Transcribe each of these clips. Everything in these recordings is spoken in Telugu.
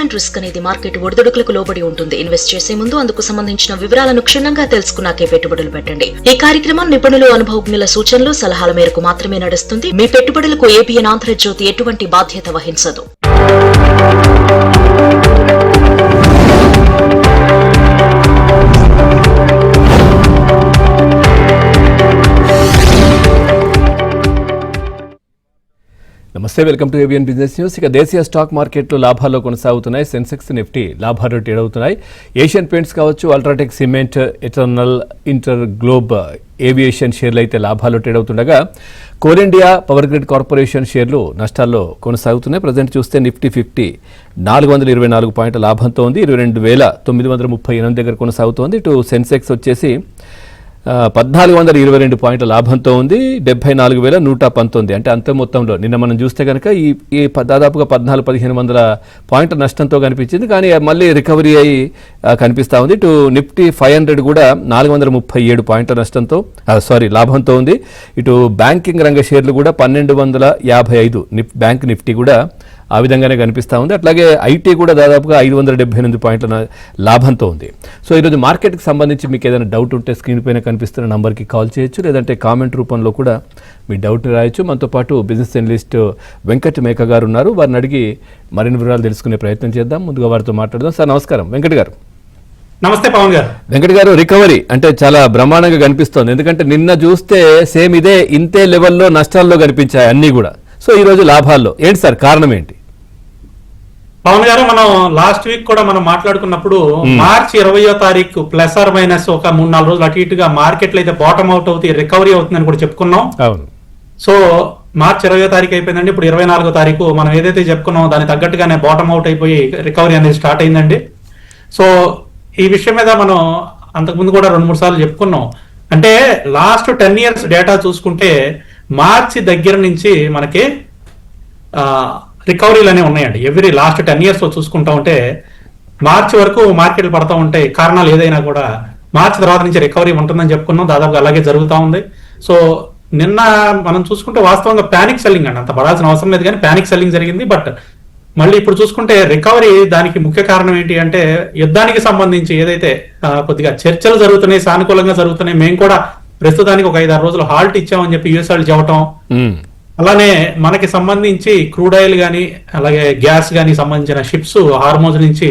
ఇన్వెస్ట్మెంట్ రిస్క్ అనేది మార్కెట్ ఒడిదుడుకులకు లోబడి ఉంటుంది. ఇన్వెస్ట్ చేసే ముందు అందుకు సంబంధించిన వివరాలను క్షుణ్ణంగా తెలుసుకున్నాకే పెట్టుబడులు పెట్టండి. ఈ కార్యక్రమం నిపుణులు, అనుభవజ్ఞుల సూచనలు, సలహాల మేరకు మాత్రమే నడుస్తుంది. మీ పెట్టుబడులకు ఏబిఎన్ ఆంధ్రజ్యోతి ఎటువంటి బాధ్యత వహించదు. నమస్తే, welcome to ABN business news. ఇక దేశీయ స్టాక్ మార్కెట్లు లాభాల్లో కొనసాగుతున్నాయి. సెన్సెక్స్, నిఫ్టీ లాభాలు ట్రేడ్ అవుతున్నాయి. ఏషియన్ పెయింట్స్ కావచ్చు, అల్ట్రాటెక్ సిమెంట్, ఎటర్నల్, ఇంటర్ గ్లోబ్ ఏవియేషన్ షేర్లు అయితే లాభాలు ట్రేడ్ అవుతుండగా కోల్ ఇండియా పవర్ గ్రిడ్ కార్పొరేషన్ షేర్లు నష్టాల్లో కొనసాగుతున్నాయి. ప్రజెంట్ చూస్తే నిఫ్టీ 50 424 పాయింట్ల లాభంతో ఉంది. 22,938 దగ్గర కొనసాగుతోంది. ఇటు సెన్సెక్స్ వచ్చేసి 1422 పాయింట్ల లాభంతో ఉంది. 74,119, అంటే అంత మొత్తంలో నిన్న మనం చూస్తే కనుక ఈ దాదాపుగా 1400-1500 పాయింట్ల నష్టంతో కనిపించింది. కానీ మళ్ళీ రికవరీ అయ్యి కనిపిస్తూ ఉంది. ఇటు నిఫ్టీ 500 కూడా 437 పాయింట్ల నష్టంతో లాభంతో ఉంది. ఇటు బ్యాంకింగ్ రంగ షేర్లు కూడా 1255 బ్యాంక్ నిఫ్టీ కూడా ఆ విధంగానే కనిపిస్తూ ఉంది. అట్లాగే ఐటీ కూడా దాదాపుగా 578 పాయింట్ల లాభంతో ఉంది. సో ఈరోజు మార్కెట్కి సంబంధించి మీకు ఏదైనా డౌట్ ఉంటే స్క్రీన్ పైన కనిపిస్తున్న నంబర్కి కాల్ చేయొచ్చు, లేదంటే కామెంట్ రూపంలో కూడా మీ డౌట్ని రాయొచ్చు. మనతో పాటు బిజినెస్ అనలిస్ట్ వెంకట్ మేక గారు ఉన్నారు. వారిని అడిగి మరిన్ని వివరాలు తెలుసుకునే ప్రయత్నం చేద్దాం. ముందుగా వారితో మాట్లాడదాం. సార్ నమస్కారం. వెంకట్ గారు. నమస్తే పవన్ గారు. వెంకట్ గారు, రికవరీ అంటే చాలా బ్రహ్మాండంగా కనిపిస్తోంది. ఎందుకంటే నిన్న చూస్తే సేమ్ ఇంతే లెవెల్లో నష్టాల్లో కనిపించాయి అన్నీ కూడా. సో ఈరోజు లాభాల్లో ఏంటి సార్, కారణం ఏంటి? పవన్ గారు, మనం లాస్ట్ వీక్ కూడా మనం మాట్లాడుకున్నప్పుడు మార్చి 20వ తారీఖు ప్లస్ ఆర్ మైనస్ ఒక 3-4 రోజులు అటు ఇటుగా మార్కెట్లు అయితే బాటమ్ అవుట్ అవుతాయి, రికవరీ అవుతుందని కూడా చెప్పుకున్నాం. అవును. సో మార్చి 20వ తారీఖు అయిపోయిందండి. ఇప్పుడు 24వ తారీఖు మనం ఏదైతే చెప్పుకున్నామో దానికి తగ్గట్టుగానే బాటమ్ అవుట్ అయిపోయి రికవరీ అనేది స్టార్ట్ అయిందండి. సో ఈ విషయం మీద మనం అంతకుముందు కూడా 2-3 సార్లు చెప్పుకున్నాం. అంటే లాస్ట్ 10 years డేటా చూసుకుంటే మార్చి దగ్గర నుంచి మనకి రికవరీలు అనేవి ఉన్నాయండి. ఎవ్రీ లాస్ట్ 10 years చూసుకుంటా ఉంటే మార్చి వరకు మార్కెట్లు పడతా ఉంటాయి. కారణాలు ఏదైనా కూడా మార్చి తర్వాత నుంచి రికవరీ ఉంటుందని చెప్పుకున్నాం. దాదాపుగా అలాగే జరుగుతూ ఉంది. సో నిన్న మనం చూసుకుంటే వాస్తవంగా ప్యానిక్ సెల్లింగ్ అండి, అంత పడాల్సిన అవసరం లేదు కానీ ప్యానిక్ సెల్లింగ్ జరిగింది. బట్ మళ్ళీ ఇప్పుడు చూసుకుంటే రికవరీ, దానికి ముఖ్య కారణం ఏంటి అంటే యుద్ధానికి సంబంధించి ఏదైతే కొద్దిగా చర్చలు జరుగుతున్నాయి, సానుకూలంగా జరుగుతున్నాయి. మేము కూడా ప్రస్తుతానికి ఒక 5-6 రోజులు హాల్ట్ ఇచ్చామని చెప్పి యూఎస్ వాళ్ళు చెప్పటం, అలానే మనకి సంబంధించి క్రూడ్ ఆయిల్ కానీ అలాగే గ్యాస్ కానీ సంబంధించిన షిప్స్ హార్మోజ్ నుంచి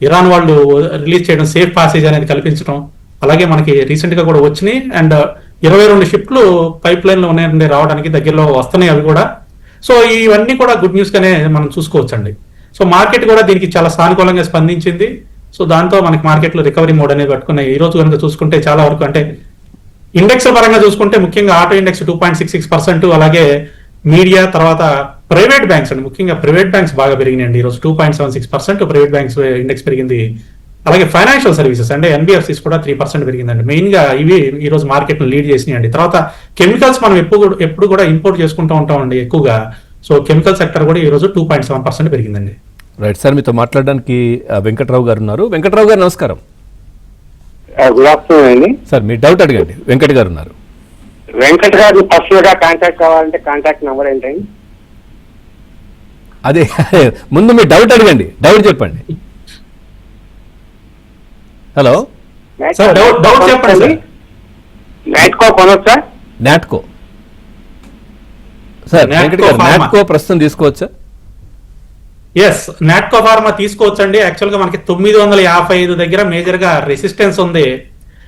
ఇరాన్ వాళ్ళు రిలీజ్ చేయడం, సేఫ్ పాసేజ్ అనేది కల్పించడం, అలాగే మనకి రీసెంట్ గా కూడా వచ్చినాయి. అండ్ 22 షిప్లు పైప్ లైన్ లో ఉన్నాయండి, రావడానికి దగ్గరలో వస్తున్నాయి అవి కూడా. సో ఇవన్నీ కూడా గుడ్ న్యూస్ గానే మనం చూసుకోవచ్చండి. సో మార్కెట్ కూడా దీనికి చాలా సానుకూలంగా స్పందించింది. సో దాంతో మనకి మార్కెట్ లో రికవరీ మోడ్ అనేది పట్టుకున్నాయి. ఈ రోజు కనుక చూసుకుంటే చాలా వరకు, అంటే ఇండెక్స్ పరంగా చూసుకుంటే ముఖ్యంగా ఆటో ఇండెక్స్ 2.66%, అలాగే మీడియా, తర్వాత ప్రైవేట్ బ్యాంక్స్ అండి, ముఖ్యంగా ప్రైవేట్ బ్యాంక్స్ బాగా పెరిగినాయండి. ఈరోజు 2.76% ప్రైవేట్ బ్యాంక్స్ ఇండెక్స్ పెరిగింది. అలాగే ఫైనాన్షియల్ సర్వీసెస్ అంటే ఎన్బిఎఫ్సిస్ కూడా 3% పెరిగిందండి. మెయిన్ గా ఇవి ఈ రోజు మార్కెట్ ను లీడ్ చేసినాయండి. తర్వాత కెమికల్స్ మనం ఎప్పుడు కూడా ఇంపోర్ట్ చేసుకుంటూ ఉంటామండి ఎక్కువగా. సో కెమికల్ సెక్టర్ కూడా ఈ రోజు 2.7% పెరిగిందండి. రైట్ సార్, మీతో మాట్లాడడానికి వెంకట్రావు గారు ఉన్నారు. వెంకట్రావు గారు నమస్కారం. గుడ్ ఆఫ్టర్నూన్ అండి. సార్ మీ డౌట్ అడగండి. వెంకట్ గారు ఉన్నారు. వెంకట్ గారు పర్సనల్ గా కాంటాక్ట్ కావాలంటే కాంటాక్ట్ నెంబర్ ఏంటండి? అదే ముందు మీ డౌట్ అడగండి, డౌట్ చెప్పండి. హలో సార్, డౌట్ చెప్పండి సార్. నాట్కో కొనొచ్చా? నాట్కో సార్, వెంకట్ గారు నాట్కో ప్రస్తుతం తీసుకోవచ్చా? ఎస్, నాట్కో ఫార్మా తీసుకోవచ్చండి. యాక్చువల్ గా మనకి 955 దగ్గర మేజర్ గా రెసిస్టెన్స్ ఉంది.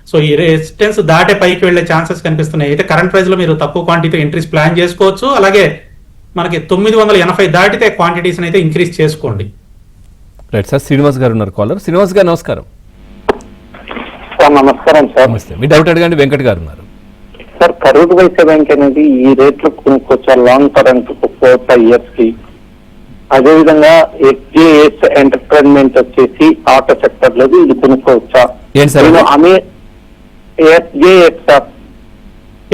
సో ఈ రెసిస్టెన్స్ దాటే పైకి వెళ్లే ఛాన్సెస్ కనిపిస్తున్నాయి. అయితే కరెంట్ ప్రైస్ లో మీరు తక్కువ క్వాంటిటీ ఎంట్రీస్ ప్లాన్ చేసుకోవచ్చు. అలాగే మనకి 980 దాటితే క్వాంటిటీస్ అయితే ఇంక్రీజ్ చేసుకోండి. రైట్ సార్, శ్రీనివాస్ గారు ఉన్నారు కాలర్. శ్రీనివాస్ గారు నమస్కారం. నమస్కారం సార్. నమస్తే, మీ డౌట్ అడగండి. వెంకట్ గారు ఉన్నారు. సార్, కరూర్ వైశ్య బ్యాంక్ అనేది ఈ రేట్లు కొనుక్కోవచ్చా లాంగ్ టర్మ్ 4-5 years కి? అదేవిధంగా ఎస్జేఎస్ ఎంటర్ప్రైన్మెంట్ వచ్చేసి ఆటో సెక్టర్ లో ఇది కొనుక్కోవచ్చా?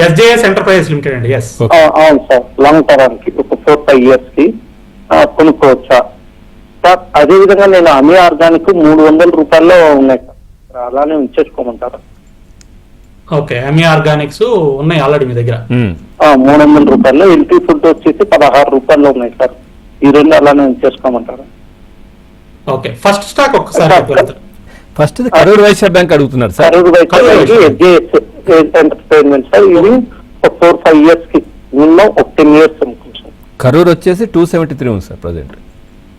ఎస్జేఎస్ ఎంటర్ప్రైజెస్ లిమిటెడ్ అండి. అవును సార్, లాంగ్ టర్మ్ కి ఒక 4-5 years కి కొనుక్కోవచ్చా సార్? అదేవిధంగా నేను అమీ ఆర్గానిక్ 300 రూపాయల్లో ఉన్నాయి సార్, అలానే ఉంచేసుకోమంటారా? ఓకే, అమీ ఆర్గానిక్స్ ఉన్నాయి ఆల్రెడీ మీ దగ్గర. 300 రూపాయల్లో. ఎల్టీ ఫుడ్ వచ్చేసి 16 రూపాయల్లో ఉన్నాయి సార్. ఈ రెండు అలానే ఉంచేసుకోమంటారా? ఓకే, ఫస్ట్ స్టాక్ ఒక్కసారి చెప్పగలుగుతారు? ఫస్ట్ కరూర్ వైశ్య బ్యాంక్ అడుగుతున్నారు sir. Karur Vysya bank, SJS entertainment sir. ఇది ఒక 4-5 years కి మినిమం ఒక 10 years అనుకుంటున్నాను. కరూర్ వచ్చేసి 273 ఉంది సార్ ప్రజెంట్.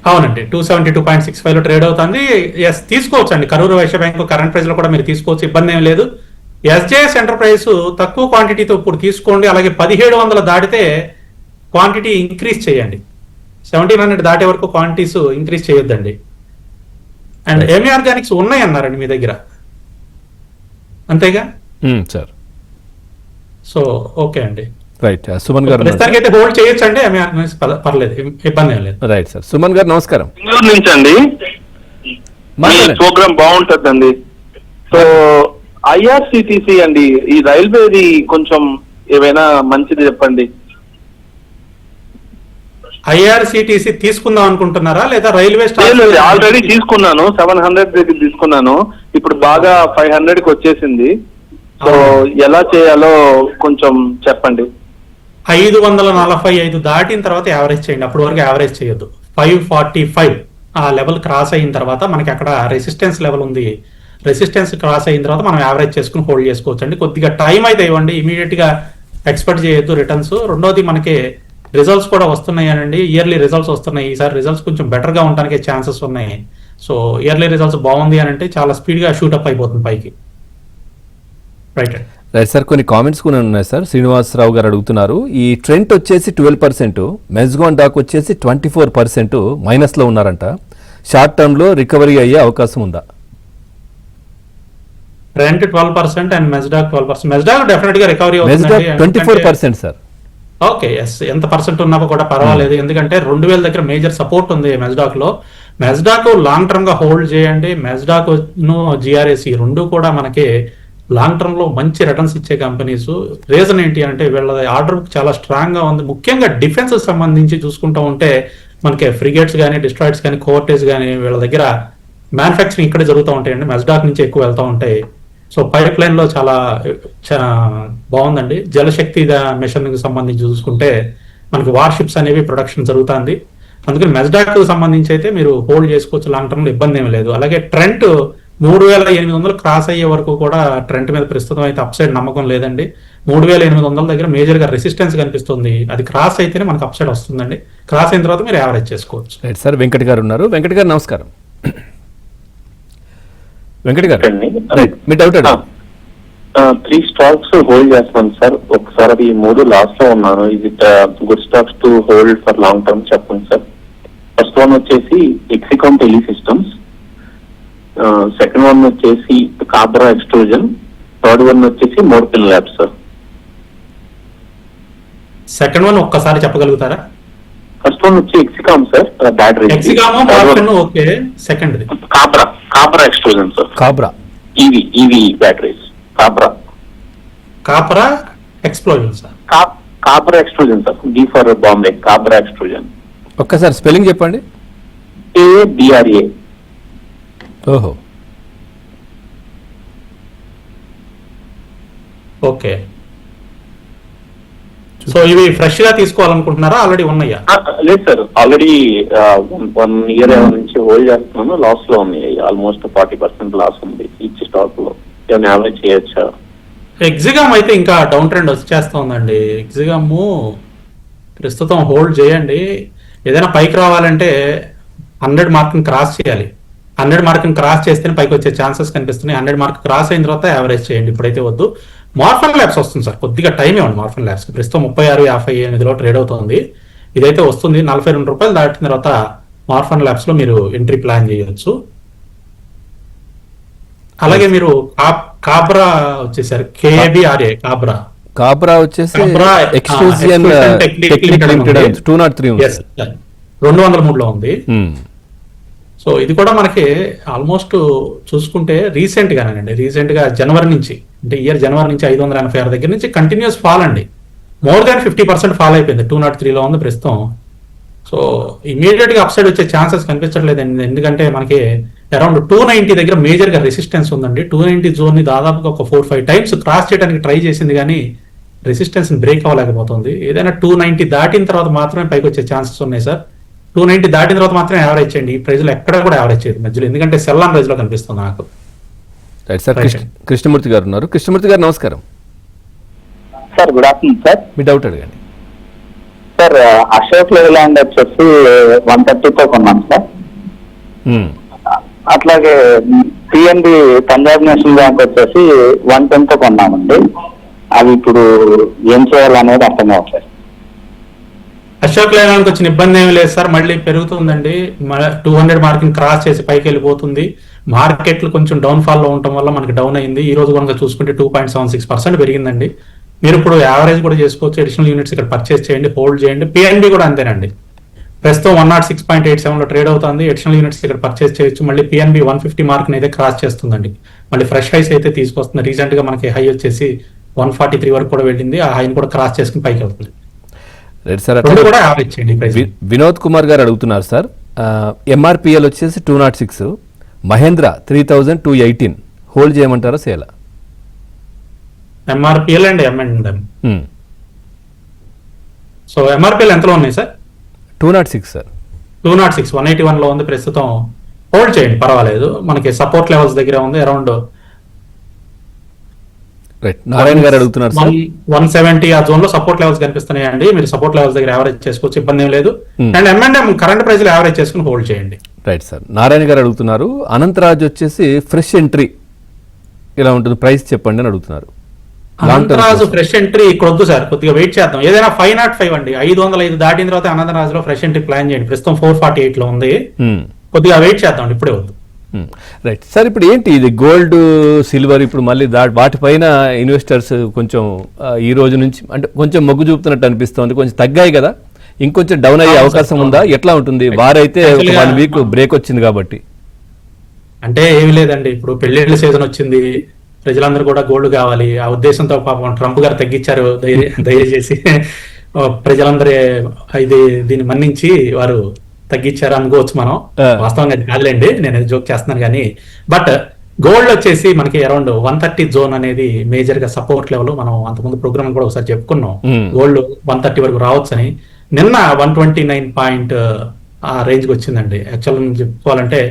అవునండి, 272.65 లో ట్రేడ్ అవుతుంది. ఎస్, తీసుకోవచ్చు అండి. Karur Vysya bank current price లో కూడా మీరు తీసుకోవచ్చు, ఇబ్బంది ఏం లేదు. ఎస్జేఎస్ ఎంటర్ప్రైజ్ తక్కువ క్వాంటిటీతో ఇప్పుడు తీసుకోండి. అలాగే 1700 దాటితే క్వాంటిటీ ఇంక్రీజ్ చేయండి. 1700 దాటే వరకు క్వాంటిటీస్ ఇంక్రీజ్ చేయొద్దండి. అండ్ ఏమి ఆర్గానిక్స్ ఉన్నాయి అన్నారండి మీ దగ్గర, అంతేగా సార్? సో ఓకే అండి, రైట్. సుమన్ గారు ప్రస్తుతానికి అయితే హోల్డ్ చేయొచ్చు అండి, ఏమి ఆర్గానిక్స్ పర్లేదు, ఇబ్బంది ఏం లేదు. Right sir. సుమన్ గారు నమస్కారం. బెంగళూరు నుంచి అండి. మీ ప్రోగ్రామ్ బాగుంటుందండి. సో ఐఆర్సిటిసి అండి, ఈ రైల్వేది కొంచెం ఏమైనా మంచిది చెప్పండి. ఐఆర్సిటిసి తీసుకుందాం అనుకుంటున్నారా లేదా రైల్వే ఆల్రెడీ తీసుకున్నాను, 700 దగ్గర తీసుకున్నాను. ఇప్పుడు బాగా 500 కి వచ్చేసింది. సో ఎలా చేయాలో కొంచెం చెప్పండి. 545 దాటిన తర్వాత యావరేజ్ చేయండి, అప్పటి వరకు యావరేజ్ చేయొద్దు. 545 ఆ లెవెల్ క్రాస్ అయిన తర్వాత మనకి అక్కడ రెసిస్టెన్స్ లెవెల్ ఉంది. రెసిస్టెన్స్ క్రాస్ అయిన తర్వాత మనం యావరేజ్ చేసుకుని హోల్డ్ చేసుకోవచ్చు అండి. కొద్దిగా టైం అయితే ఇవ్వండి, ఇమీడియట్ గా ఎక్స్పెక్ట్ చేయొద్దు రిటర్న్స్. రెండోది మనకి రిజల్ట్స్ కూడా వస్తున్నాయనండి, ఇయర్లీ రిజల్ట్స్ వస్తున్నాయి. ఈసారి రిజల్ట్స్ కొంచెం బెటర్ గా ఉండడానికి ఛాన్సెస్ ఉన్నాయి. సో ఇయర్లీ రిజల్ట్స్ బాగుంది అని అంటే చాలా స్పీడ్ గా షూటప్ అయిపోతుంది పైకి. Right right sir. కొన్ని కామెంట్స్ కూడా ఉన్నాయి సార్. శ్రీనివాసరావు గారు అడుగుతున్నారు, ఈ ట్రెంట్ వచ్చేసి 12%, మెజ్గాన్ డాక్ వచ్చేసి 24% మైనస్ లో ఉన్నారంట. షార్ట్ టర్మ్ లో రికవరీ అయ్యే అవకాశం ఉందా? ట్రెంట్ 12% అండ్ మెజ్డాక్ 12%. మెజ్డాక్ డెఫినెట్ గా recovery Mazdock 24% sir. Okay, yes, ఎంత పర్సెంట్ ఉన్నా కూడా పర్వాలేదు, ఎందుకంటే 2000 దగ్గర మేజర్ సపోర్ట్ ఉంది మెజ్డాక్ లో. మెజ్డాక్ లాంగ్ టర్మ్ గా హోల్డ్ చేయండి. మెజ్డాక్ ను జిఆర్ఎస్ రెండు కూడా మనకి లాంగ్ టర్మ్ లో మంచి రిటర్న్స్ ఇచ్చే కంపెనీస్. రీజన్ ఏంటి అంటే వీళ్ళ ఆర్డర్ బుక్ చాలా స్ట్రాంగ్ గా ఉంది. ముఖ్యంగా డిఫెన్స్ సంబంధించి చూసుకుంటూ ఉంటే మనకి ఫ్రిగేట్స్ కానీ, డిస్ట్రాయిడ్స్ కానీ, కోర్టేజ్ కానీ వీళ్ళ దగ్గర మ్యానుఫ్యాక్చరింగ్ ఇక్కడే జరుగుతూ ఉంటాయండి. మెజ్డాక్ నుంచి ఎక్కువ వెళ్తూ ఉంటాయి. సో పైప్ లైన్ లో చాలా బాగుందండి. జలశక్తి మిషన్ కి సంబంధించి చూసుకుంటే మనకి వార్షిప్స్ అనేవి ప్రొడక్షన్ జరుగుతుంది. అందుకని మెజ్డాక్ సంబంధించి అయితే మీరు హోల్డ్ చేసుకోవచ్చు, లాంగ్ టర్మ్ లో ఇబ్బంది ఏమి లేదు. అలాగే ట్రెంట్ 3800 క్రాస్ అయ్యే వరకు కూడా ట్రెంట్ మీద ప్రస్తుతం అయితే అప్ సైడ్ నమ్మకం లేదండి. 3800 దగ్గర మేజర్ గా రెసిస్టెన్స్ కనిపిస్తుంది. అది క్రాస్ అయితేనే మనకు అప్ సైడ్ వస్తుందండి. క్రాస్ అయిన తర్వాత మీరు యావరేజ్ చేసుకోవచ్చు. Right sir. వెంకట్ గారు ఉన్నారు. వెంకట్ గారు నమస్కారం. వెంకట్ గారు మీ డౌట్ 3 stocks హోల్డ్ చేస్తున్నాను సార్. ఒకసారి అవి 3 లాస్ట్ లో ఉన్నాను. ఇది good stocks to hold for long term చెప్పండి సార్. ఫస్ట్ వన్ వచ్చేసి ఎక్సికామ్ టెలి సిస్టమ్స్, సెకండ్ వన్ వచ్చేసి కాబ్రా ఎక్స్ట్రూజన్, థర్డ్ వన్ వచ్చేసి Morepen Labs sir. Second one ఒక్కసారి చెప్పగలుగుతారా? ఫస్ట్ వన్ వచ్చి Exicom sir, battery. Okay, second Kabra Extrusion sir. Kabra EV batteries. Kabra explosion sir. Kabra Extrusion sir, B for Bombay. కాబ్రా extrusion. ఒక్కసారి స్పెల్లింగ్ చెప్పండి. ABRA. ఓహో, ఓకే. సో ఇవి ఫ్రెష్ గా తీసుకోవాలనుకుంటున్నారా, ఆల్రెడీ ఉన్నాయా? లేదు సార్, ఆల్రెడీ 1 year నుంచి హోల్డ్ చేస్తున్నాను. లాస్ లో ఉన్నాయి, ఆల్మోస్ట్ 40% లాస్ ఉంది ఈచ్ స్టాక్ లో. ఏమైనా యావరేజ్ చేయొచ్చా? ఎగ్జిగామ్ అయితే ఇంకా డౌన్ ట్రెండ్ వచ్చేస్తుందండి. ఎగ్జిగామ్ ప్రస్తుతం హోల్డ్ చేయండి. ఏదైనా పైకి రావాలంటే 100 మార్క్ క్రాస్ చేయాలి. 100 మార్క్ క్రాస్ చేస్తేనే పైకి వచ్చే ఛాన్సెస్ కనిపిస్తున్నాయి. 100 మార్క్ క్రాస్ అయిన తర్వాత యావరేజ్ చేయండి. ఇప్పుడైతే వద్దు. మార్ఫన్ ల్యాబ్స్ వస్తుంది సార్, కొద్దిగా టైం ఇవ్వండి. మార్ఫన్ ల్యాబ్స్ ప్రస్తుతం 36.58 ట్రేడ్ అవుతుంది. ఇదైతే వస్తుంది. 42 రూపాయలు దాటిన తర్వాత మార్ఫన్ ల్యాబ్స్ లో మీరు ఎంట్రీ ప్లాన్ చేయొచ్చు. అలాగే మీరు కాబ్రా వచ్చేసారు, KABRA. కాబ్రా వచ్చేసి ఎక్స్క్లూజియన్ టెక్నిక్ లిమిటెడ్ 203 ఉంది. 203 లో ఉంది. సో ఇది కూడా మనకి ఆల్మోస్ట్ చూసుకుంటే రీసెంట్ గా జనవరి నుంచి, అంటే ఇయర్ జనవరి నుంచి 586 దగ్గర నుంచి కంటిన్యూస్ ఫాల్ అండి. మోర్ దాన్ 50% ఫాల్ అయిపోయింది. 203 లో ఉంది ప్రస్తుతం. సో ఇమీడియట్ గా అప్ సైడ్ వచ్చే ఛాన్సెస్ కనిపించట్లేదండి. ఎందుకంటే మనకి అరౌండ్ 290 దగ్గర మేజర్ గా రెసిస్టెన్స్ ఉందండి. 290 జోన్ ని దాదాపుగా ఒక 4-5 టైమ్స్ క్రాస్ చేయడానికి ట్రై చేసింది, కానీ రెసిస్టెన్స్ బ్రేక్ అవ్వలేకపోతుంది. ఏదైనా 290 దాటిన తర్వాత మాత్రమే పైకి వచ్చే ఛాన్సెస్ ఉన్నాయి సార్. 290 దాటిన తర్వాత మాత్రం యావరేజ్ చేయండి. ఈ ప్రైజ్ లో ఎక్కడ కూడా యావరేజ్ చేయదు మధ్యలో, ఎందుకంటే సెల్ ఆన్ ప్రైజ్ లో కనిపిస్తుంది నాకు. Right sir. Right. కృష్ణమూర్తి గారు ఉన్నారు. కృష్ణమూర్తి గారు నమస్కారం. Sir good afternoon sir. మీ డౌట్ అడగండి. సార్ అశోక్ లేలాండ్ వచ్చేసి 130తో కొన్నాం సార్. అట్లాగే పిఎన్బి పంజాబ్ నేషనల్ బ్యాంక్ వచ్చేసి 110తో కొన్నామండి. అవి ఇప్పుడు ఏం చేయాలనేది అర్థం కావట్లేదు. అశోక్ లేలాండ్కి వచ్చిన ఇబ్బంది ఏమి లేదు సార్, మళ్ళీ పెరుగుతుందండి. 200 మార్కింగ్ క్రాస్ చేసి పైకి వెళ్ళిపోతుంది. మార్కెట్లు కొంచెం డౌన్ ఫాల్ లో ఉండటం వల్ల మనకి డౌన్ అయింది. ఈ రోజు కనుక చూసుకుంటే 2.76% పెరిగిందండి. మీరు ఇప్పుడు యావరేజ్ కూడా చేసుకోవచ్చు. అడిషనల్ యూనిట్స్ ఇక్కడ పర్చేస్ చేయండి, హోల్డ్ చేయండి. పిఎన్బి కూడా అంతేనండి. ప్రస్తుతం 106.87 లో ట్రేడ్ అవుతుంది. అడిషనల్ యూనిట్స్ ఇక్కడ పర్చేస్ చేయొచ్చు. మళ్ళీ పిఎన్బి 150 మార్క్ అయితే క్రాస్ చేస్తుందండి. మళ్ళీ ఫ్రెష్ హైస్ అయితే తీసుకొస్తుంది. రీసెంట్ గా మనకి హై వచ్చేసి 143 వరకు కూడా వెళ్ళింది. ఆ హైని కూడా క్రాస్ చేసుకుని పైకి వెళ్తుంది. Right sir. రెండు కూడా యావరేజ్ చేయండి ప్రైస్. వినోద్ కుమార్ గారు అడుగుతున్నారు సార్, ఎంఆర్పిఎల్ వచ్చేసి 206, మహేంద్ర 3218 హోల్డ్ చేయమంటారా సేలా? ఎంఆర్పిఎల్ అండ్ ఎంఎండ్ఎం. సో ఎంఆర్పిఎల్ ఎంతలో ఉన్నాయి సార్? 206 సార్. 206 181 లో ఉంది ప్రస్తుతం. హోల్డ్ చేయండి, పర్వాలేదు. మనకి సపోర్ట్ లెవెల్స్ దగ్గర ఉంది అరౌండ్. రైట్. నారాయణ గారు అడుగుతున్నారు సార్, 170 ఆ జోన్ లో సపోర్ట్ లెవెల్స్ కనిపిస్తున్నాయండి. మీరు సపోర్ట్ లెవెల్స్ దగ్గర యావరేజ్ చేసుకోవచ్చు, ఇబ్బంది ఏం లేదు. అండ్ ఎంఎండ్ఎం కరెంట్ ప్రైస్ లో యావరేజ్ చేసుకుని హోల్డ్ చేయండి. Right sir. నారాయణ గారు అడుగుతున్నారు, అనంతరాజ్ వచ్చేసి ఫ్రెష్ ఎంట్రీ ఇలా ఉంటుంది, ప్రైస్ చెప్పండి అని అడుగుతున్నారు. అనంతరాజు ఫ్రెష్ ఎంట్రీ ఇక్కడ వద్దు సార్, కొద్దిగా వెయిట్ చేద్దాం. ఏదైనా 505 అండి, 505 దాటిన తర్వాత అనంతరాజులో ఫ్రెష్ ఎంట్రీ ప్లాన్ చేయండి. ప్రస్తుతం 448 లో ఉంది, కొద్దిగా వెయిట్ చేద్దాం, ఇప్పుడే వద్దు. Right sir. ఇప్పుడు ఏంటి ఇది గోల్డ్ సిల్వర్ ఇప్పుడు మళ్ళీ వాటిపైన ఇన్వెస్టర్స్ కొంచెం ఈ రోజు నుంచి అంటే కొంచెం మొగ్గు చూపుతున్నట్టు అనిపిస్తుంది. కొంచెం తగ్గాయి కదా, ఇంకొంచెం డౌన్ అయ్యే అవకాశం ఉందా? ఎట్లా ఉంటుంది? వారైతే 1 వీక్ బ్రేక్ వచ్చింది కాబట్టి. అంటే ఏమి లేదండి, ఇప్పుడు పెళ్లిళ్ళ సీజన్ వచ్చింది, ప్రజలందరూ కూడా గోల్డ్ కావాలి. ఆ ఉద్దేశంతో పాపం ట్రంప్ గారు తగ్గించారు దయచేసి. ప్రజలందరూ దీన్ని మన్నించి వారు తగ్గించారు అనుకోవచ్చు మనం. వాస్తవంగా అది కాదులేండి, నేను జోక్ చేస్తున్నాను కానీ. బట్ గోల్డ్ వచ్చేసి మనకి అరౌండ్ 130 జోన్ అనేది మేజర్ గా సపోర్ట్ లెవెల్. మనం అంతకుముందు ప్రోగ్రామ్ కూడా ఒకసారి చెప్పుకున్నాం, గోల్డ్ 130 వరకు రావచ్చు అని. నిన్న 129 ఆ రేంజ్ కి వచ్చిందండి. యాక్చువల్ చెప్పుకోవాలంటే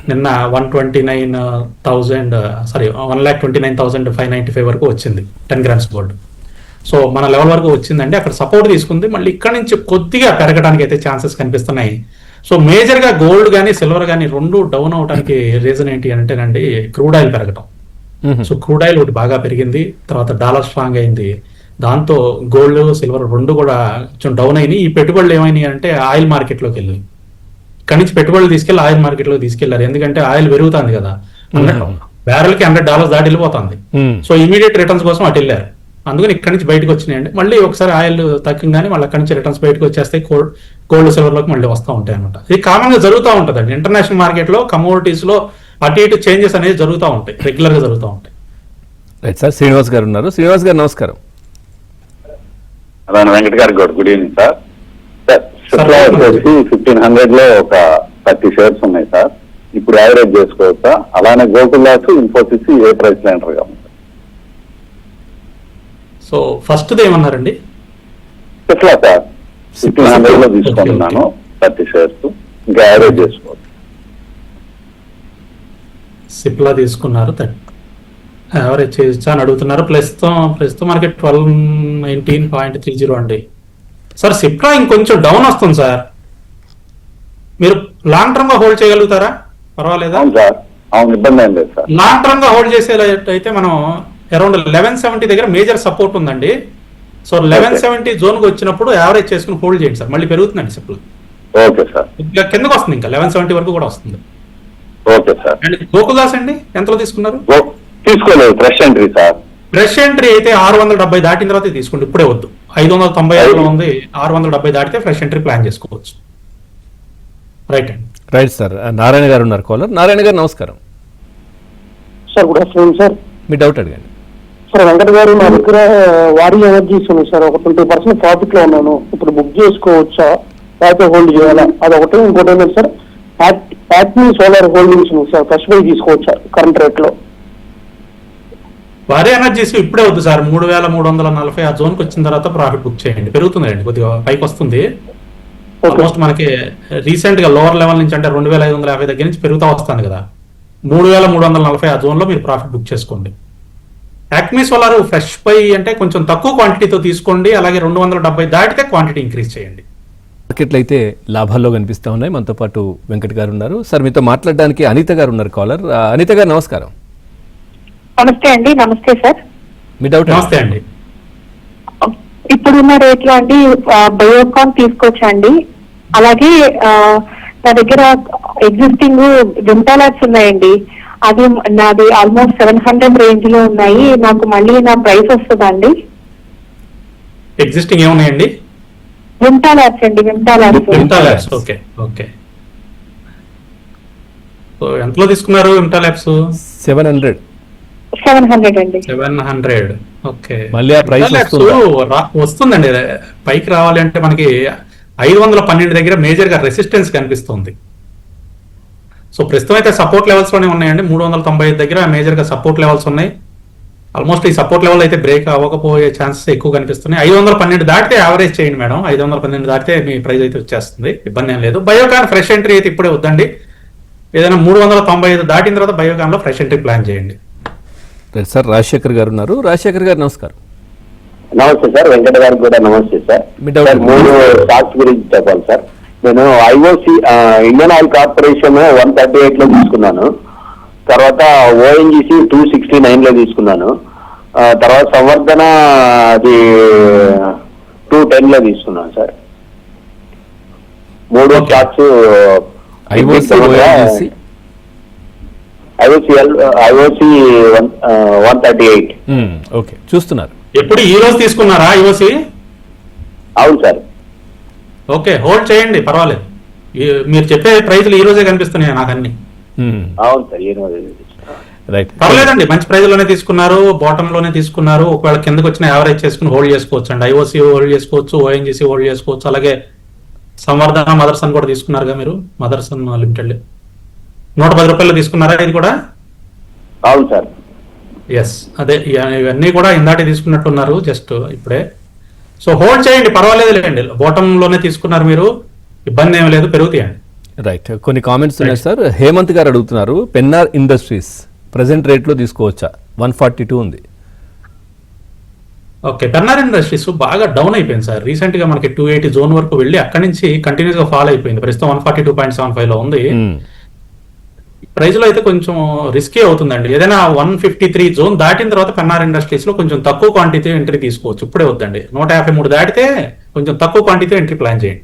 నిన్న 1,29,595 వరకు వచ్చింది 10 గ్రామ్స్ గోల్డ్. సో మన లెవెల్ వరకు వచ్చిందండి, అక్కడ సపోర్ట్ తీసుకుంది. మళ్ళీ ఇక్కడ నుంచి కొద్దిగా పెరగడానికి అయితే ఛాన్సెస్ కనిపిస్తున్నాయి. సో మేజర్ గా గోల్డ్ కానీ సిల్వర్ కానీ రెండు డౌన్ అవడానికి రీజన్ ఏంటి అంటేనండి, క్రూడ్ ఆయిల్ పెరగటం. సో క్రూడ్ ఆయిల్ ఒకటి బాగా పెరిగింది, తర్వాత డాలర్ స్ట్రాంగ్ అయింది. దాంతో గోల్డ్ సిల్వర్ రెండు కూడా కొంచెం డౌన్ అయినాయి. ఈ పెట్టుబడులు ఏమైనాయి అంటే ఆయిల్ మార్కెట్ లోకి వెళ్ళి, ఇక్కడ నుంచి పెట్టుబడులు తీసుకెళ్లి ఆయిల్ మార్కెట్ లో తీసుకెళ్లారు. ఎందుకంటే ఆయిల్ పెరుగుతుంది కదా, బ్యారెల్ కి $100 దాటి వెళ్ళిపోతుంది. సో ఇమీడియట్ రిటర్న్స్ కోసం అటు వెళ్ళారు. అందుకని ఇక్కడ నుంచి బయటకు వచ్చినాయండి. మళ్ళీ ఒకసారి ఆయిల్ తగ్గగానే మళ్ళీ అక్కడి నుంచి రిటర్న్స్ బయటకు వచ్చేస్తాయి, గోల్డ్ సిల్వర్ లోకి మళ్ళీ వస్తూ ఉంటాయి అనమాట. ఇది కామన్ గా జరుగుతూ ఉంటుందండి ఇంటర్నేషనల్ మార్కెట్ లో, కమోడిటీస్ లో అటు ఇటు చేంజెస్ అనేది జరుగుతూ ఉంటాయి, రెగ్యులర్ గా జరుగుతూ ఉంటాయి. Right sir. శ్రీనివాస్ గారు ఉన్నారు. శ్రీనివాస్ గారు నమస్కారం. వెంకట గారు గుడ్ ఈవినింగ్ సార్. సార్ 1500 లో ఒక 30 షేర్స్ ఉన్నాయి సార్, ఇప్పుడు యావరేజ్ చేసుకోవచ్చా? అలానే గోకులాస్, ఇన్ఫోసిస్ ఏ ప్రైస్ లో ఎంటర్ గా ఉంది? సో ఫస్ట్ ఏమన్నారండి? ఎట్లా సార్ 1500 లో తీసుకుంటున్నాను 30 షేర్స్, ఇంకా యావరేజ్ చేసుకోవచ్చు. సిప్లా తీసుకున్నారు, యావరేజ్ చేయొచ్చా అని అడుగుతున్నారు. ప్రస్తుతం మనకి 1219.30 అండి. సార్ సిప్లా ఇంకొంచెం డౌన్ వస్తుంది సార్, మీరు లాంగ్ టర్మ్ గా హోల్డ్ చేయగలుగుతారా? పర్వాలేదా? అవును సార్, అవును, ఇబ్బంది ఏం లేదు సార్. లాంగ్ టర్మ్ గా హోల్డ్ చేసేటైతే మనం అరౌండ్ 1170 దగ్గర మేజర్ సపోర్ట్ ఉందండి. సో 1170 జోన్ కి వచ్చినప్పుడు యావరేజ్ చేసుకుని హోల్డ్ చేయండి సార్, మళ్ళీ పెరుగుతుందండి సిప్లా. Okay sir. ఇంకా కిందకు వస్తుంది, ఇంకా 1170 వరకు కూడా వస్తుంది. Okay sir. అండ్ గోకుల్దాస్ అండి ఎంతలో తీసుకున్నారు? తీసుకోలేదు, fresh entry sir. Fresh entry అయితే 670 దాటిన తర్వాత తీసుకోండి, ఇప్పుడే వద్దు. 595 ఉంది, 670 దాటితే ఫ్రెష్ ఎంట్రీ ప్లాన్ చేసుకోవచ్చు. రైట్ అండి. Right sir. నారాయణ గారు ఉన్నారు కాలర్. నారాయణ గారు నమస్కారం సార్. Good afternoon sir. మీ డౌట్ అడగండి. సార్ వెంకట గారు, నా దగ్గర వారి ఎనర్జీస్ ఉన్నాయి సార్, ఒక 20% ప్రాఫిట్ లో ఉన్నాను. ఇప్పుడు బుక్ చేసుకోవచ్చా లేకపోతే హోల్డ్ చేయాలా? అదొకటి. ఇంకోటి ఏంటంటే సార్, యాక్టివ్ సోలార్ హోల్డింగ్స్ ఉంది సార్, ఫ్రెష్ బై తీసుకోవచ్చా కరెంట్ రేట్ లో? వారి ఎనర్జీస్ ఇప్పుడే వద్దు సార్, 3340 ఆ జోన్కి వచ్చిన తర్వాత ప్రాఫిట్ బుక్ చేయండి, పెరుగుతుందండి, కొద్దిగా పైకి వస్తుంది. ఆల్మోస్ట్ మనకి రీసెంట్ గా లోవర్ లెవెల్ నుంచి అంటే 2550 దగ్గర నుంచి పెరుగుతూ వస్తుంది కదా, 3340 ఆ జోన్ లో మీరు ప్రాఫిట్ బుక్ చేసుకోండి. యాక్మీ సోలార్ ఫ్రెష్ పై అంటే కొంచెం తక్కువ క్వాంటిటీతో తీసుకోండి, అలాగే 270 దాటితే క్వాంటిటీ ఇంక్రీజ్ చేయండి. మార్కెట్లు అయితే లాభాల్లో కనిపిస్తూ ఉన్నాయి. మనతో పాటు వెంకట్ గారు ఉన్నారు. సార్ మీతో మాట్లాడడానికి అనిత గారు ఉన్నారు కాలర్. అనిత గారు నమస్కారం. నమస్తే అండి. నమస్తే సార్. మీ డౌట్? నమస్తే అండి. ఇప్పుడున్న రేట్లో అండి బయోకాన్ తీసుకోవచ్చండి, అలాగే నా దగ్గర ఎగ్జిస్టింగ్ వింటాలాక్స్ ఉన్నాయండి, అది నాది ఆల్మోస్ట్ 700 రేంజ్ లో ఉన్నాయి, నాకు మళ్ళీ నా ప్రైస్ వస్తుందండి? ఎగ్జిస్టింగ్ ఏమున్నాయండి? వింటాలాక్స్ అండి, వింటాలాక్స్. Okay okay. సో ఎంతలో తీసుకున్నారు వింటా ల్యాబ్స్? 700. 700 అండి. 700. ఓకే. మళ్ళీ ఆ ప్రైస్ వస్తుందండి. పైకి రావాలి అంటే మనకి 512 దగ్గర మేజర్ గా రెసిస్టెన్స్ కనిపిస్తుంది. సో ప్రస్తుతం అయితే సపోర్ట్ లెవెల్స్ లోనే ఉన్నాయండి. 395 దగ్గర మేజర్ గా సపోర్ట్ లెవెల్స్ ఉన్నాయి. ఆల్మోస్ట్ ఈ సపోర్ట్ లెవెల్ అయితే బ్రేక్ అవ్వకపోయే ఛాన్సెస్ ఎక్కువ కనిపిస్తున్నాయి. 512 దాటితే యావరేజ్ చేయండి మేడం. 512 దాటితే మీ ప్రైస్ అయితే వచ్చేస్తుంది, ఇబ్బంది ఏం లేదు. బయోకాన్ ఫ్రెష్ ఎంట్రీ అయితే ఇప్పుడే వద్దండి. ఏదైనా 395 దాటిన తర్వాత బయోకాన్ లో ఫ్రెష్ ఎంట్రీ ప్లాన్ చేయండి. సార్ రాజశేఖర్ గారు ఉన్నారు. రాజశేఖర్ గారు నమస్కారం. నమస్తే సార్. వెంకట గారికి కూడా నమస్తే సార్. సార్ 3 స్టాక్స్ గురించి చెప్పాలి సార్. నేను ఐఓసి ఇండియన్ ఆయిల్ కార్పొరేషన్ 138 లో తీసుకున్నాను, తర్వాత ఓఎన్జీసీ 269 లో తీసుకున్నాను, తర్వాత సంవర్ధన అది 210 లో తీసుకున్నాను సార్. 3 stocks IOC 138. ఓకే, చూస్తున్నారు. ఎప్పుడు ఈ రోజు తీసుకున్నారా ఐఓసి? అవును సార్. ఓకే, హోల్డ్ చేయండి, పర్వాలేదు. మీరు చెప్పే ప్రైజ్లు ఈ రోజే కనిపిస్తున్నాయి నాకు అన్ని. అవును సార్, ఈ రోజు రైట్, పర్లేదండి. మంచి ప్రైజ్ లోనే తీసుకున్నారు, బాటమ్ లోనే తీసుకున్నారు. ఒకవేళ కిందకి వచ్చిన యావరేజ్ చేసుకుని హోల్డ్ చేసుకోవచ్చు అండి. ఐఓసి హోల్డ్ చేసుకోవచ్చు, ఓఎన్జీసీ హోల్డ్ చేసుకోవచ్చు, అలాగే సంవర్ధన మదర్సన్ కూడా తీసుకున్నారుగా మీరు. మదర్సన్ లిమిటెడ్ 110 రూపాయలు తీసుకున్నారా ఇది కూడా? అవును సార్. ఎస్, అదే ఇవన్నీ కూడా ఇందాటి తీసుకున్నట్టున్నారు జస్ట్ ఇప్పుడే. సో హోల్డ్ చేయండి, పర్వాలేదు లేండి. బాటమ్ లోనే తీసుకున్నారు మీరు, ఇబ్బంది ఏమి లేదు, పెరుగుతాయండి. రైట్, కొన్ని కామెంట్స్ ఉన్నాయి సార్. హేమంత్ గారు అడుగుతున్నారు, పెన్నార్ ఇండస్ట్రీస్ ప్రెసెంట్ రేట్లో తీసుకోవచ్చా? 142 ఉంది. ఓకే, పెన్నార్ ఇండస్ట్రీస్ బాగా డౌన్ అయిపోయింది సార్. రీసెంట్ గా మనకి 280 జోన్ వరకు వెళ్ళి అక్కడి నుంచి కంటిన్యూస్ గా ఫాల్ అయిపోయింది. ప్రస్తుతం 142.75 లో ఉంది. ప్రైస్ లో అయితే కొంచెం రిస్కీ అవుతుందండి. ఏదైనా 153 జోన్ దాటిన తర్వాత పెన్నార్ ఇండస్ట్రీస్ లో కొంచెం తక్కువ క్వాంటిటీ ఎంట్రీ తీసుకోవచ్చు. ఇప్పుడే వద్దండి. 153 దాటితే కొంచెం తక్కువ క్వాంటిటీ ఎంట్రీ ప్లాన్ చేయండి.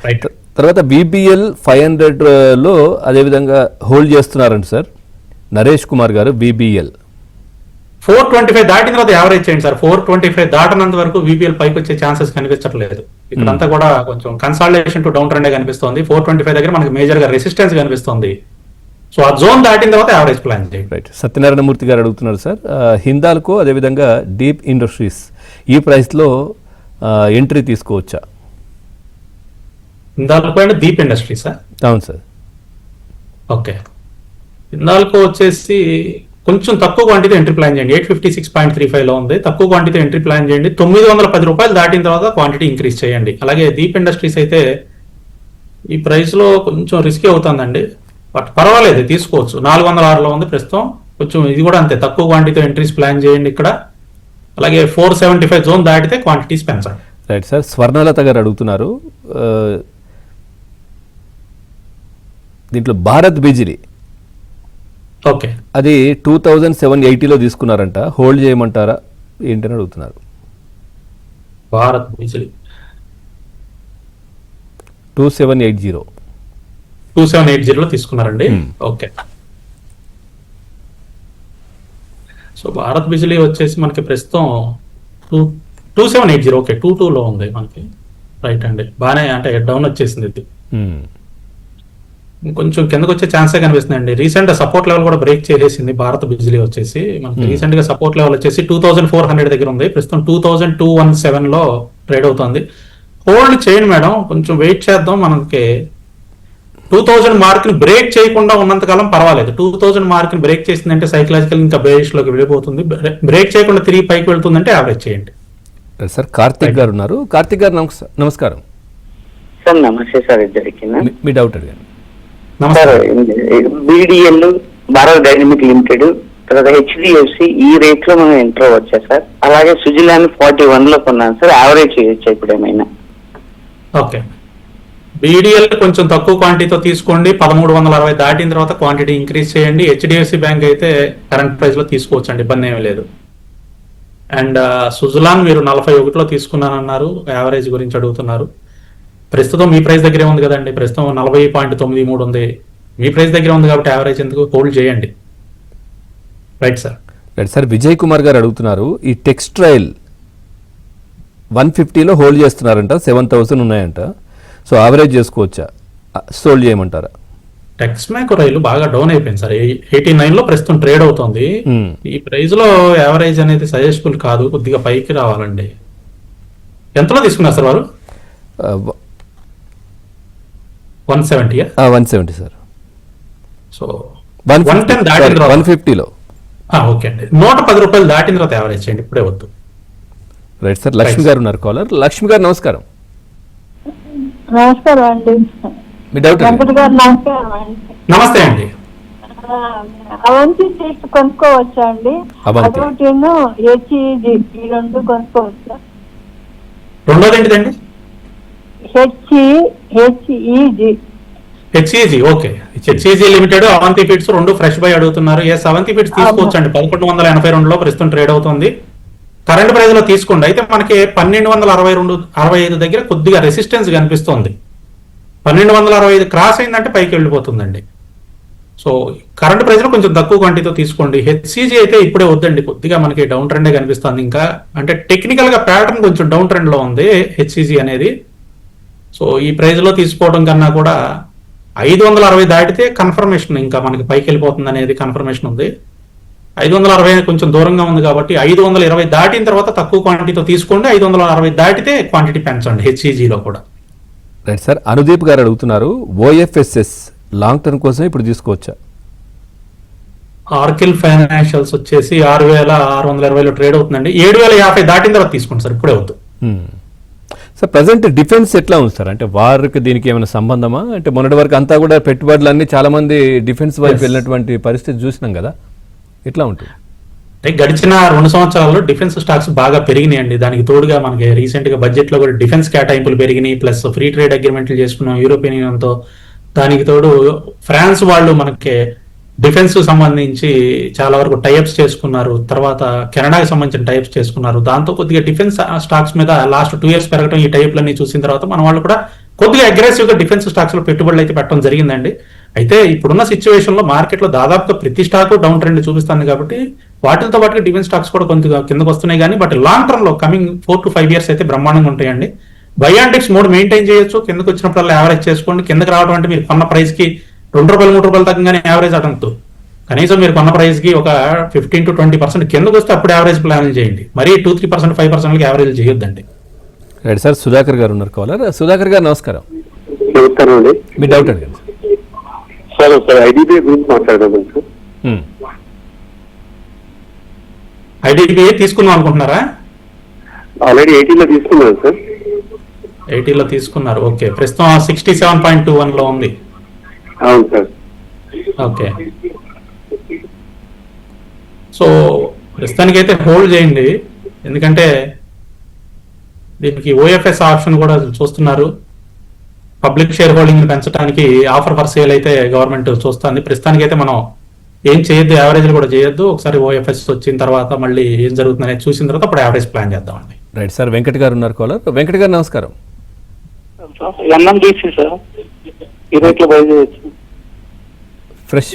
రైట్. తర్వాత BBL 500 లో అదేవిధంగా హోల్డ్ చేస్తున్నారండి సార్ నరేష్ కుమార్ గారు. BBL 425 దాటిన తర్వాత యావరేజ్ చేయండి సార్. 425 దాటనంత వరకు VBL పైకి వచ్చే ఛాన్సెస్ కనిపించట్లేదు. ఇక్కడంతా కూడా కొంచెం కన్సాలిడేషన్ టు డౌన్ ట్రెండ్ కనిపిస్తుంది. 425 దగ్గర మనకి మేజర్ గా రెసిస్టెన్స్ కనిపిస్తుంది. సో ఆ జోన్ దాటిన తర్వాత యావరేజ్ ప్లాన్ చేయండి. రైట్. సత్యనారాయణమూర్తి గారు అడుగుతున్నారు సార్, హిందాల్కో అదేవిధంగా డీప్ ఇండస్ట్రీస్ ఈ ప్రైస్లో ఎంట్రీ తీసుకోవచ్చా? హిందాల్కో అండ్ డీప్ ఇండస్ట్రీసా? అవును సార్. ఓకే, హిందాల్కో వచ్చేసి కొంచెం తక్కువ క్వాంటిటీ ఎంట్రీ ప్లాన్ చేయండి. 856.35 లో ఉంది. తక్కువ క్వాంటిటీ ఎంట్రీ ప్లాన్ చేయండి. 910 రూపాయలు దాటిన తర్వాత క్వాంటిటీ ఇంక్రీజ్ చేయండి. అలాగే డీప్ ఇండస్ట్రీస్ అయితే ఈ ప్రైస్ లో కొంచెం రిస్కీ అవుతుందండి, బట్ పర్వాలేదు, తీసుకోవచ్చు. 406 లో ఉంది ప్రస్తుతం. కొంచెం ఇది కూడా అంతే, తక్కువ క్వాంటిటీ ఎంట్రీస్ ప్లాన్ చేయండి ఇక్కడ. అలాగే 475 జోన్ దాటితే క్వాంటిటీస్ పెంచండి. Right sir. స్వర్ణలత గారు అడుగుతున్నారు, దీంట్లో భారత్ బిజిలీ ఓకే, అది 2780లో తీసుకున్నారంట, హోల్డ్ చేయమంటారా ఏంటని అడుగుతున్నారు. భారత్ బిజిలీ 2780 లో తీసుకున్నారండి. ఓకే, సో భారత్ బిజిలీ వచ్చేసి మనకి ప్రస్తుతం 2780. ఓకే, 22 లో ఉంది మనకి. రైట్ అండి, బాగానే అంటే డౌన్ వచ్చేసింది ఇది. కొంచెం కిందకు వచ్చే ఛాన్సే కనిపిస్తుందండి. రీసెంట్ సపోర్ట్ లెవెల్ కూడా బ్రేక్ చేసేసింది భారత్ బిజిలీ వచ్చేసి. మనకి రీసెంట్ గా సపోర్ట్ లెవెల్ వచ్చేసి 2400 దగ్గర ఉంది. ప్రస్తుతం 2217 లో ట్రేడ్ అవుతుంది. హోల్డ్ చేయండి మేడం, కొంచెం వెయిట్ చేద్దాం. మనకి 2000 మార్క్ ని బ్రేక్ చేయకుండా ఉన్నంత కాలం పర్వాలేదు. 2000 మార్క్ ని బ్రేక్ చేసిందంటే సైకలాజికల్ ఇంకా బేరిష్ లోకి వెళ్ళిపోతుంది. బ్రేక్ చేయకుండా తిరిగి పైకి వెళ్తుందంటే యావరేజ్ చేయండి. సార్ కార్తిక్ గారు ఉన్నారు. కార్తిక్ గారు నమస్కారం. సార్ నమస్తే సార్ ఇద్దరికి. మీ డౌట్ అడిగాను. నమస్కారం. Sir BDL, Bharat dynamic limited, తర్వాత హెచ్డిఎఫ్సి ఈ రేట్ లో మనం ఎంటర్ అవ్వచ్చా సార్? అలాగే సుజిలాండ్ 41 లో కొన్నాను సార్, యావరేజ్ చేయొచ్చా ఇప్పుడు ఏమైనా? ఓకే, బీడీఎల్ కొంచెం తక్కువ క్వాంటిటీతో తీసుకోండి. 1360 దాటిన తర్వాత క్వాంటిటీ ఇంక్రీజ్ చేయండి. హెచ్డిఎఫ్సి బ్యాంక్ అయితే కరెంట్ ప్రైస్ లో తీసుకోవచ్చండి, ఇబ్బంది ఏమీ లేదు. అండ్ సుజలాన్ మీరు 41లో తీసుకున్నానన్నారు, యావరేజ్ గురించి అడుగుతున్నారు. ప్రస్తుతం మీ ప్రైస్ దగ్గరే ఉంది కదండి, ప్రస్తుతం 40.93 ఉంది. మీ ప్రైస్ దగ్గర ఉంది కాబట్టి యావరేజ్ ఎందుకు, హోల్డ్ చేయండి. Right sir. Right sir. Vijay Kumar గారు అడుగుతున్నారు, ఈ టెక్స్టైల్ 150లో హోల్డ్ చేస్తున్నారంట, 7000 ఉన్నాయంట. సో యావరేజ్ చేసుకోవచ్చా, సోల్డ్ చేయమంటారా? టెక్స్మాక్ రైలు బాగా డౌన్ అయిపోయింది సార్, 89 లో ప్రస్తుతం ట్రేడ్ అవుతుంది. ఈ ప్రైస్ లో యావరేజ్ అనేది సజెస్టబుల్ కాదు, కొద్దిగా పైకి రావాలండి. ఎంతలో తీసుకున్నారు సార్ వారు? 170. 170 సార్. సో 110 దాటిన తర్వాత 150లో. ఓకే అండి, 110 రూపాయలు దాటిన తర్వాత యావరేజ్ చేయండి, ఇప్పుడే వద్దు. Right sir. లక్ష్మి గారు ఉన్నారు కాలర్. లక్ష్మి గారు నమస్కారం. నమస్కారం అండి. మీ డౌట్ వెంకట గారు నమస్కారం అండి. నమస్తే అండి. అవంతి సీట్స్ కొనుక్కోవచ్చా అండి? అవంతి. అదొకటిను హెచ్ఈజీ ఈ రెండు కొనుక్కోవచ్చా? రెండోది ఏంటిదండి? HEG. HEG. Okay, HEG limited, Avanti feeds రెండు ఫ్రెష్ బై అడుగుతున్నారు. ఎస్, అవంతి ఫీడ్స్ తీసుకోవచ్చు అండి. 1182లో ప్రస్తుతం ట్రేడ్ అవుతుంది. కరెంట్ ప్రైస్ లో తీసుకోండి. అయితే మనకి 1262-65 దగ్గర కొద్దిగా రెసిస్టెన్స్ కనిపిస్తుంది. 1265 క్రాస్ అయిందంటే పైకి వెళ్ళిపోతుందండి. సో కరెంట్ ప్రైస్ లో కొంచెం తక్కువ క్వాంటిటీతో తీసుకోండి. హెచ్సిజీ అయితే ఇప్పుడే వద్దండి, కొద్దిగా మనకి డౌన్ ట్రెండే కనిపిస్తుంది. ఇంకా అంటే టెక్నికల్ గా ప్యాటర్న్ కొంచెం డౌన్ ట్రెండ్ లో ఉంది హెచ్సిజీ అనేది. సో ఈ ప్రైస్ లో తీసుకోవడం కన్నా కూడా 560 దాటితే కన్ఫర్మేషన్, ఇంకా మనకి పైకి వెళ్ళిపోతుంది అనేది కన్ఫర్మేషన్ ఉంది. 560 కొంచెం దూరంగా ఉంది కాబట్టి 520 దాటిన తర్వాత తక్కువ క్వాంటిటీతో తీసుకోండి. 560 దాటితే క్వాంటిటీ పెంచండి హెచ్సిజీలో కూడా. Right sir. అనుదీప్ గారు అడుగుతున్నారు, ఓఎఫ్ఎస్ఎస్ లాంగ్ టర్మ్ కోసం ఇప్పుడు తీసుకోవచ్చా? ఆర్కిల్ ఫైనాన్షియల్స్ వచ్చేసి 6620లో ట్రేడ్ అవుతుందండి. 7050 దాటిన తర్వాత తీసుకోండి సార్, ఇప్పుడే వద్దు. సార్ ప్రజెంట్ డిఫెన్స్ ఎట్లా ఉంది సార్? అంటే వారికి దీనికి ఏమైనా సంబంధమా? అంటే మొన్నటి వరకు అంతా కూడా పెట్టుబడులన్నీ చాలా మంది డిఫెన్స్ వైపు వెళ్ళినటువంటి పరిస్థితి చూసినాం కదా, ఎట్లా ఉంటుంది? అంటే గడిచిన 2 సంవత్సరాల్లో డిఫెన్స్ స్టాక్స్ బాగా పెరిగినాయండి. దానికి తోడుగా మనకి రీసెంట్ గా బడ్జెట్ లో కూడా డిఫెన్స్ కేటాయింపులు పెరిగినాయి, ప్లస్ ఫ్రీ ట్రేడ్ అగ్రిమెంట్లు చేసుకున్నాం యూరోపియన్ యూనియన్ తో. దానికి తోడు ఫ్రాన్స్ వాళ్ళు మనకి డిఫెన్స్ సంబంధించి చాలా వరకు టైఅప్స్ చేసుకున్నారు. తర్వాత కెనడాకి సంబంధించిన టైప్స్ చేసుకున్నారు. దాంతో కొద్దిగా డిఫెన్స్ స్టాక్స్ మీద లాస్ట్ 2 years పెరగడం, ఈ టైప్లన్నీ చూసిన తర్వాత మన వాళ్ళు కూడా కొద్దిగా అగ్రెసివ్ గా డిఫెన్స్ స్టాక్స్ లో పెట్టుబడులు అయితే పెట్టడం జరిగిందండి. అయితే ఇప్పుడున్న సిచ్యువేషన్ లో మార్కెట్ లో దాదాపుగా ప్రతి స్టాక్ డౌన్ ట్రెండ్ చూపిస్తుంది కాబట్టి వాటితో పాటుగా డిఫెన్స్ స్టాక్స్ కూడా కొద్దిగా కిందకు వస్తున్నాయి. కానీ బట్ లాంగ్ టర్మ్ లో కమింగ్ 4 to 5 years అయితే బ్రహ్మాండంగా ఉంటాయండి. బై అండ్ డిక్స్ మోడ్ మెయింటైన్ చేయొచ్చు. కిందకు వచ్చినప్పుడల్లా యావరేజ్ చేసుకోండి. కిందకి రావడం అంటే మీరు కొన్న ప్రైస్ కి ₹2-3 తగ్గగానే యావరేజ్ అటంతో కనీసం మీరు కొన్న ప్రైస్ కి ఒక 15 to 20% కిందకు వస్తే అప్పుడు యావరేజ్ ప్లాన్ చేయండి. మరీ 2-3%, 5% యావరేజ్ చేయొద్దండి. Right sir. సుధాకర్ గారు ఉన్నారు కాలర్. సుధాకర్ గారు నమస్కారం. నమస్కారం అండి. మీ డౌట్ అడిగారు సార్. ఒకసారి ఐడిబిఐ గురించి మాట్లాడదాం సార్. ఐడిబిఐ తీసుకుందాం అనుకుంటున్నారా? ఆల్రెడీ 80లో తీసుకున్నాను సార్. 80లో తీసుకున్నారు. ఓకే, ప్రస్తుతం 67.21లో ఉంది. అవును సార్. ఓకే, సో ప్రస్తుతానికైతే హోల్డ్ చేయండి. ఎందుకంటే దీనికి ఓఎఫ్ఎస్ ఆప్షన్ కూడా చూస్తున్నారు. పబ్లిక్ షేర్ హోల్డింగ్ పెంచడానికి ఆఫర్ ఫర్ సేల్ అయితే గవర్నమెంట్ చూస్తుంది. ప్రస్తుతానికైతే మనం ఏం చేయొద్దు, యావరేజ్లు కూడా చేయొద్దు. ఒకసారి ఓఎఫ్ఎస్ వచ్చిన తర్వాత మళ్ళీ ఏం జరుగుతుందనేది చూసిన తర్వాత అప్పుడు యావరేజ్ ప్లాన్ చేద్దామండి. Right sir. వెంకట్ గారు ఉన్నారు కాలర్. వెంకట్ గారు నమస్కారం. ఎన్ఎండిసి సార్, ఈ రేట్లో బై చేయొచ్చు. ఫ్రెష్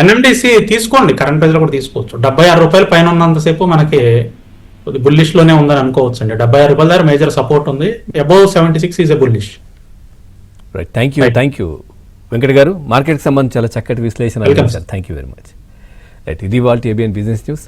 ఎన్ఎండిసి తీసుకోండి, కరెంట్ ప్రైస్ లో కూడా తీసుకోవచ్చు. ₹76 పైన ఉన్నంతసేపు మనకి బుల్లిష్ లోనే ఉందని అనుకోవచ్చు అండి. ₹76 దగ్గర మేజర్ సపోర్ట్ ఉంది. Above 76 is a bullish. Right, thank you Venkat గారు. మార్కెట్కి సంబంధించి చాలా చక్కటి విశ్లేషణ. Thank you very much. Right, ఇది వాళ్ళ ఏబిఎన్ బిజినెస్ న్యూస్.